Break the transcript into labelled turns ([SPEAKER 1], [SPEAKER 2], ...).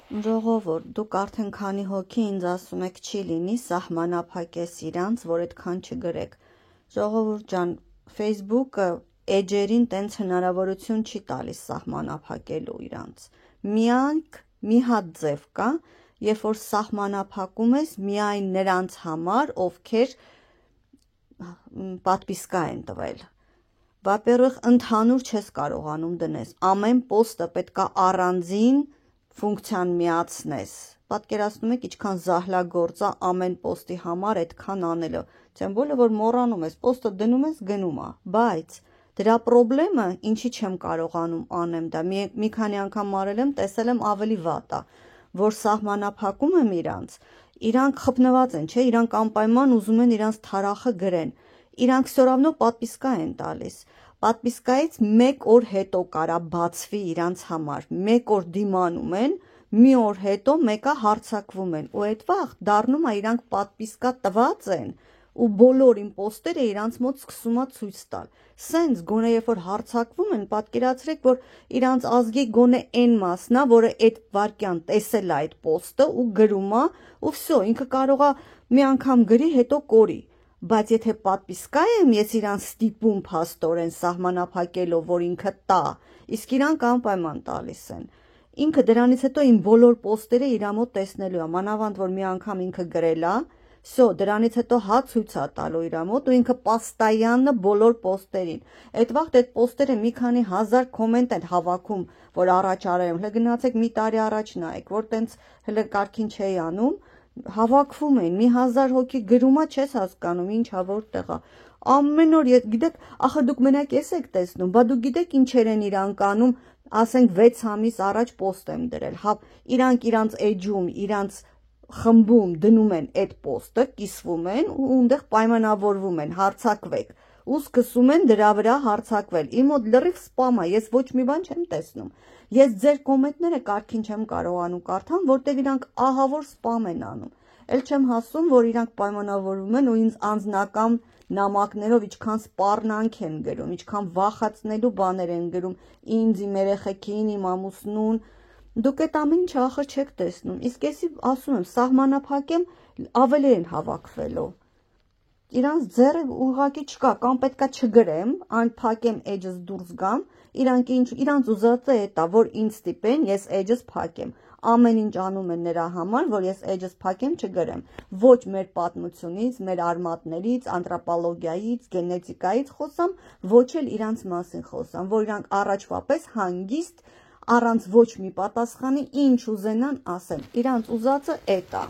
[SPEAKER 1] Ժողովուրդ, դուք արդեն քանի հոգի ինձ ասում եք չի լինի սահմանափակես իրանց, որ այդքան չգրեք։ Ժողովուրդ ջան, Facebook-ը էջերին տենց հնարավորություն չի տալիս սահմանափակելու իրանց։ Միանք մի հատ ձև կա, երբ որ սահմանափակում ես միայն նրանց համար, ովքեր պատվիսկա են տվել։ Վապերող ընդհանուր չես կարողանում դնես, ամեն պոստը պետքա առանձին ֆունկցիան միացնես։ Պատկերացնում եք ինչքան զահլագործ է ամեն պոստի համար այդքան անելը, չեմ բոլը որ մոռանում ես, պոստը դնում ես գնում է, բայց դրա պրոբլեմը ինչի չեմ կարողանում անեմ դա, մի քանի անգամ արել եմ, տեսել եմ ավելի վատ է, որ սահմանափակում եմ իրանք խփնված են, չէ, իրանք անպայման ուզում են իրանց թարախը գրեն, իրանք все равно պատվիսկա են տալիս, պատվիսկայից մեկ օր հետո կարա բացվի իրանց համար, մեկ օր դիմանում են, մի օր հետո մեկը հարձակվում են, ու այդ վաղ դառնում է իրանք պատվիսկա տված են, ու բոլոր իմ պոստերը իրանց մոտ սկսում է ցույց տալ, սենց գոնե երբ որ հարձակվում են, պատկերացրեք, որ իրանց ազգի գոնե այն մասն է, որը այդ վարքյան տեսել է այդ պոստը ու գրում է, ու վсё, ինքը կարող է մի անգամ գրի, հետո կորի, բայց եթե պատվիսկա եմ, ես իրանց ստիպում փաստորեն սահմանափակելով, որ ինքը տա, իսկ իրանք անպայման տալիս են։ Ինքը դրանից հետո իմ բոլոր պոստերը իր մոտ տեսնելու է, մանավանդ որ մի անգամ ինքը գրել է, վсё, դրանից հետո հա ցույց է տալու իր մոտ ու ինքը պաստայանը բոլոր պոստերին։ Այդ վաղ այդ պոստերը մի քանի հազար կոմենտ են հավաքում, որ առաջ արել եմ, հələ գնացեք մի տարի առաջ նայեք, որ տենց հələ կարգին չէի անում, հավաքվում են, մի 1000 հոգի գրում է, չես հասկանում, ինչա որտեղ է։ Ամեն օր, գիտեք, ախր դուք մենակ ես եք տեսնում, բա դուք գիտեք ինչեր են իրանք անում, ասենք 6 ամիս առաջ պոստ եմ դրել, հա, իրանք իրանց էջում, իրանց խմբում դնում են այդ պոստը, կիսվում են ու այնտեղ պայմանավորվում են, հարձակվեք, ու սկսում են դրա վրա հարձակվել։ Իմ մոտ լրիվ սպամ է, ես ոչ մի բան չեմ տեսնում։ Ես ձեր կոմենտները կարգին չեմ կարողանում կարդամ, որտեղ իրանք ահավոր սպամ են անում։ Էլ չեմ հասում, որ իրանք պայմանավորվում են ու ինձ անձնական նամակներով ինչքան սպառնանք են գրում, ինչքան վախացնելու բաներ են գրում, ինձ, իմ երեխեքին, իմ ամուսնուն։ Դուք այդ ամեն ինչը ախր չեք տեսնում, իսկ եսի ասում եմ, սահմանափակեմ, ավելի են հավաքվելու։ Իրանց ձեռը ուղղակի չկա, կամ պետքա չգրեմ, փակեմ էջս դուրս գամ, իրանց ուզածը էտա, որ ինձ ստիպեն, ես էջս փակեմ։ Ամեն ինչ անում են նրա համար, որ ես էջս փակեմ, չգրեմ։ Ոչ մեր պատմությունից, մեր արմատներից, անթրոպոլոգիայից, գենետիկայից խոսամ, ոչ էլ իրանց մասին խոսամ, որ իրանք առաջվա պես հանգիստ, առանց ոչ մի պատասխանի ինչ ուզենան ասեն, իրանց ուզածը էտա։